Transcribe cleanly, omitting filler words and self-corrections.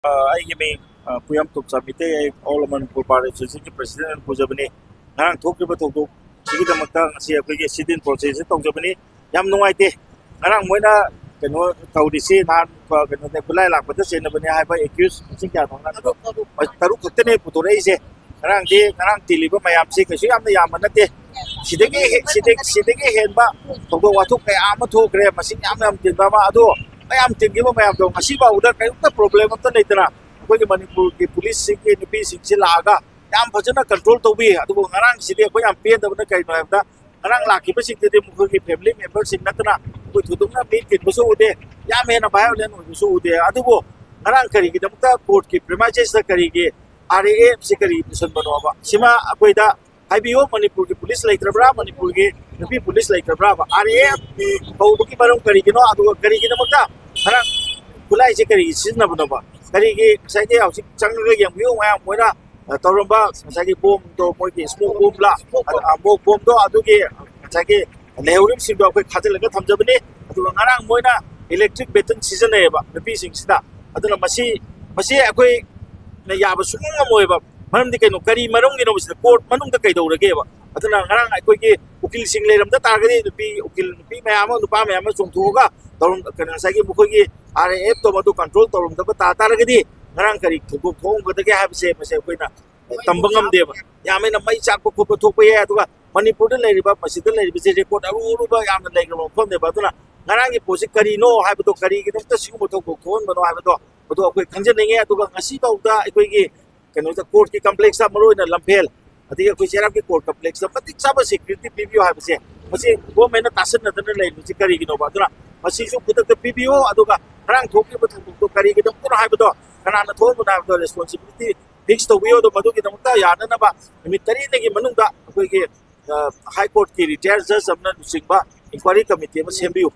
ꯑꯩꯒꯤ ꯃꯤꯡ ꯄꯨꯌꯝ ꯇꯣꯞꯆꯥꯃꯤꯇꯩ ꯑꯩ ꯑꯣꯜ ꯃꯅꯤꯄꯨꯔ ꯕꯥꯔ ꯑꯦꯁꯣꯁꯤꯌꯦꯁꯟꯒꯤ ꯄ꯭ꯔꯁꯤꯗꯦꯟ ꯄꯨꯖꯕꯅꯤ ꯉꯔꯥꯡ ꯊꯣꯛꯈꯤꯕ ꯊꯧꯗꯣꯛꯁꯤꯒꯤꯗꯃꯛꯇ ꯉꯁꯤ ꯑꯩꯈꯣꯏꯒꯤ ꯁꯤꯗꯤꯟ ꯄ꯭ꯔꯣꯁꯦꯁꯁꯦ ꯇꯧꯖꯕꯅꯤ ꯌꯥꯝ ꯅꯨꯡꯉꯥꯏꯇꯦ ꯉꯔꯥꯡ ꯃꯣꯏꯅ ꯀꯩꯅꯣ ꯇꯧꯔꯤꯁꯤ ꯅꯍꯥꯟ ꯀꯩꯅꯣꯅꯦ ꯈꯨꯠꯂꯥꯏ ꯂꯥꯛꯄꯗ ꯆꯦꯟꯅꯕꯅꯤ ꯍꯥꯏꯕ ꯑꯦꯀ꯭ꯌꯨꯁ ꯃꯁꯤꯡ ꯀꯌꯥꯅꯣ ꯇꯔꯨꯛ ꯈꯛꯇꯅꯦ ꯄꯨꯊꯣꯔꯛꯏꯁꯦ ꯉꯔꯥꯡ ꯇꯤꯜꯂꯤꯕ ꯃꯌꯥꯝꯁꯤ ꯀꯩꯁꯨ ꯌꯥꯝꯅ ꯌꯥꯝꯕ ꯅꯠꯇꯦ ꯁꯤꯗꯒꯤ ꯍꯦꯟꯕ ꯊꯧꯗꯣꯛ ꯋꯥꯊꯣꯛ ꯀꯌꯥ ꯑꯃ ꯊꯣꯛꯈ꯭ꯔꯦ ꯃꯁꯤꯡ ꯌꯥꯝ ꯇꯤꯟꯕ ꯑꯃ ꯑꯗꯣ ꯃꯌꯥꯝ ꯇꯤꯟꯈꯤꯕ ꯃꯌꯥꯝꯗꯣ ꯉꯁꯤꯐꯥꯎꯗ ꯀꯔꯤꯝꯇ ꯄ꯭ꯔꯣꯕ꯭ꯂꯦꯝ ꯑꯝꯇ ꯂꯩꯇꯅ ꯑꯩꯈꯣꯏꯒꯤ ꯃꯅꯤꯄꯨꯔꯒꯤ ꯄꯨꯂꯤꯁꯁꯤꯡꯒꯤ ꯅꯨꯄꯤꯁꯤꯡꯁꯤ ꯂꯥꯛꯑꯒ ꯌꯥꯝ ꯐꯖꯅ ꯀꯟꯇ꯭ꯔꯣꯜ ꯇꯧꯕꯤ ꯑꯗꯨꯕꯨ ꯉꯔꯥꯡꯁꯤꯗꯤ ꯑꯩꯈꯣꯏ ꯌꯥꯝ ꯄꯦꯟꯗꯕꯅ ꯀꯩꯅꯣ ꯍꯥꯏꯕꯗ ꯉꯔꯥꯡ ꯂꯥꯛꯈꯤꯕꯁꯤꯡꯗꯨꯗꯤ ꯃꯈꯣꯏꯒꯤ ꯐꯦꯃꯤꯂꯤ ꯃꯦꯝꯕꯔꯁꯤꯡ ꯅꯠꯇꯅ ꯑꯩꯈꯣꯏ ꯊꯣꯏꯗꯣꯛꯅ ꯃꯤ ꯇꯤꯟꯕꯁꯨ ꯎꯗꯦ ꯌꯥꯝ ꯍꯦꯟꯅ ꯚꯥꯏꯑꯣꯂꯦꯟ ꯑꯣꯏꯕꯁꯨ ꯎꯗꯦ ꯑꯗꯨꯕꯨ ꯉꯔꯥꯡ ꯀꯔꯤꯒꯤꯗꯃꯛꯇ ꯀꯣꯔꯠꯀꯤ ꯄ꯭ꯔꯤꯃꯥꯏꯁꯦꯁꯇ ꯀꯔꯤꯒꯤ RAF ꯀꯔꯤ ꯄꯨꯁꯟꯕꯅꯣꯕ ꯁꯤꯃ ꯑꯩꯈꯣꯏꯗ ꯍꯥꯏꯕꯤꯌꯨ ꯃꯅꯤꯄꯨꯔꯒꯤ ꯄꯨꯂꯤꯁ ꯂꯩꯇ꯭ꯔꯕ꯭ꯔꯥ ꯃꯅꯤꯄꯨꯔꯒꯤ ꯅꯨꯄꯤ ꯄꯨꯂꯤꯁ ꯂꯩꯇ꯭ꯔꯕ꯭ꯔꯥꯕ RAF ꯀꯧꯕꯒꯤ ꯃꯔꯝ ꯀꯔꯤꯒꯤꯅꯣ ꯑꯗꯨꯒ ꯀꯔꯤꯒꯤꯗꯃꯛꯇ ꯉꯔꯥꯡ ꯈꯨꯠꯂꯥꯏꯁꯦ ꯀꯔꯤꯒꯤ ꯁꯤꯖꯤꯟꯅꯕꯅꯣꯕ ꯀꯔꯤꯒꯤ ꯉꯁꯥꯏꯒꯤ ꯍꯧꯖꯤꯛ ꯆꯪꯉꯒ ꯌꯦꯡꯕꯤꯌꯨ ꯃꯌꯥꯝ ꯃꯣꯏꯅ ꯇꯧꯔꯝꯕ ꯉꯁꯥꯏꯒꯤ ꯕꯣꯝꯗꯣ ꯃꯣꯏꯒꯤ ꯁ꯭ꯃꯣꯛ ꯕꯣꯝꯂ ꯃꯣꯛ ꯕꯣꯝꯗꯣ ꯑꯗꯨꯒꯤ ꯉꯁꯥꯏꯒꯤ ꯂꯩꯍꯧꯔꯤꯕꯁꯤꯡꯗꯣ ꯑꯩꯈꯣꯏ ꯈꯥꯖꯤꯜꯂꯒ ꯊꯝꯖꯕꯅꯤ ꯑꯗꯨꯒ ꯉꯔꯥꯡ ꯃꯣꯏꯅ ꯏꯂꯦꯛꯇ꯭ꯔꯤꯛ ꯕꯦꯇꯟ ꯁꯤꯖꯤꯟꯅꯩꯌꯦꯕ ꯅꯨꯄꯤꯁꯤꯡꯁꯤꯗ ꯑꯗꯨꯅ ꯃꯁꯤ ꯑꯩꯈꯣꯏꯅ ꯌꯥꯕ ꯁꯨꯡꯉꯝ ꯉꯝꯃꯣꯏꯕ ꯃꯔꯝꯗꯤ ꯀꯩꯅꯣ ꯀꯔꯤ ꯃꯔꯝꯒꯤꯅꯣ ꯁꯤꯗ ꯀꯣꯔꯠ ꯃꯅꯨꯡꯗ ꯀꯩꯗꯧꯔꯒꯦꯕ ꯑꯗꯨꯅ ꯉꯔꯥꯡ ꯑꯩꯈꯣꯏꯒꯤ ꯎꯀꯤꯜꯁꯤꯡ ꯂꯩꯔꯝꯗ ꯇꯥꯔꯒꯗꯤ ꯅꯨꯄꯤ ꯃꯌꯥꯝ ꯑꯃ ꯅꯨꯄꯥ ꯃꯌꯥꯝ ꯑꯃ ꯆꯣꯡꯊꯣꯛꯑꯒ ꯀꯩꯅꯣ ꯉꯁꯥꯏꯒꯤ ꯃꯈꯣꯏꯒꯤ RAF ꯃꯗꯨ ꯀꯟꯇ꯭ꯔꯣꯜ ꯇꯧꯔꯝꯗꯕ ꯇꯥꯔꯒꯗꯤ ꯉꯔꯥꯡ ꯀꯔꯤ ꯊꯧꯗꯣꯛ ꯊꯣꯛꯑꯝꯒꯗꯒꯦ ꯍꯥꯏꯕꯁꯦ ꯃꯁꯤ ꯑꯩꯈꯣꯏꯅ ꯇꯝꯕ ꯉꯝꯗꯦꯕ ꯌꯥꯝꯅ ꯃꯩ ꯆꯥꯛꯄ ꯈꯣꯠꯄ ꯊꯣꯛꯄ ꯌꯥꯏ ꯑꯗꯨꯒ ꯃꯅꯤꯄꯨꯔꯗ ꯂꯩꯔꯤꯕ ꯃꯁꯤꯗ ꯂꯩꯔꯤꯕꯁꯤ ꯔꯦꯀꯣꯔꯠ ꯑꯔꯨꯕ ꯌꯥꯝꯅ ꯂꯩꯈ꯭ꯔꯕ ꯃꯐꯝꯅꯦꯕ ꯑꯗꯨꯅ ꯉꯔꯥꯡꯒꯤ ꯄꯣꯠꯁꯤ ꯀꯔꯤꯅꯣ ꯍꯥꯏꯕꯗꯣ ꯀꯔꯤꯒꯤꯗꯃꯛꯇ ꯁꯤꯒꯨꯝꯕ ꯊꯧꯗꯣꯛ ꯊꯣꯛꯍꯟꯕꯅꯣ ꯍꯥꯏꯕꯗꯣ ꯃꯗꯨ ꯑꯩꯈꯣꯏ ꯈꯪꯖꯅꯤꯡꯉꯦ ꯑꯗꯨꯒ ꯉꯁꯤꯐꯥꯎꯗ ꯑꯩꯈꯣꯏꯒꯤ ꯀꯩꯅꯣꯗ ꯀꯣꯔꯠꯀꯤ ꯀꯝꯄ꯭ꯂꯦꯛꯁꯇ ꯃꯔꯨꯑꯣꯏꯅ ꯂꯝꯐꯦꯜ ꯑꯗꯒꯤ ꯑꯩꯈꯣꯏ ꯆꯩꯔꯥꯎꯒꯤ ꯀꯣꯔꯠ ꯀꯝꯄ꯭ꯂꯦꯛꯁꯇ ꯃꯇꯤꯛ ꯆꯥꯕ ꯁꯦꯀ꯭ꯌꯨꯔꯤꯇꯤ ꯄꯤꯕꯤꯌꯨ ꯍꯥꯏꯕꯁꯦ ꯃꯁꯤ ꯒꯣꯔꯃꯦꯟꯅ ꯇꯥꯁꯤꯟꯅꯗꯅ ꯂꯩꯔꯤꯕꯁꯤ ꯀꯔꯤꯒꯤꯅꯣꯕ ꯑꯗꯨꯅ ꯃꯁꯤꯁꯨ ꯈꯨꯗꯛꯇ ꯄꯤꯕꯤꯌꯨ ꯑꯗꯨꯒ ꯉꯔꯥꯡ ꯊꯣꯛꯈꯤꯕ ꯊꯧꯗꯣꯛꯇꯣ ꯀꯔꯤꯒꯤꯗꯃꯛꯇꯅꯣ ꯍꯥꯏꯕꯗꯣ ꯀꯅꯥꯅ ꯊꯣꯛꯍꯟꯕꯅꯣ ꯍꯥꯏꯕꯗꯣ ꯔꯦꯁꯄꯣꯟꯁꯤꯕꯤꯂꯤꯇꯤ ꯐꯤꯛꯁ ꯇꯧꯕꯤꯌꯨ ꯑꯗꯣ ꯃꯗꯨꯒꯤꯗꯃꯛꯇ ꯌꯥꯅꯅꯕ ꯅꯨꯃꯤꯠ 30ꯒꯤ ꯃꯅꯨꯡꯗ ꯑꯩꯈꯣꯏꯒꯤ ꯍꯥꯏ ꯀꯣꯔꯠꯀꯤ ꯔꯤꯇꯥꯌꯔ ꯖꯖ ꯑꯃꯅ ꯂꯨꯆꯤꯡꯕ ꯏꯟꯀ꯭ꯋꯥꯏꯔꯤ ꯀꯃꯤꯇꯤ ꯑꯃ ꯁꯦꯝꯕꯤꯌꯨ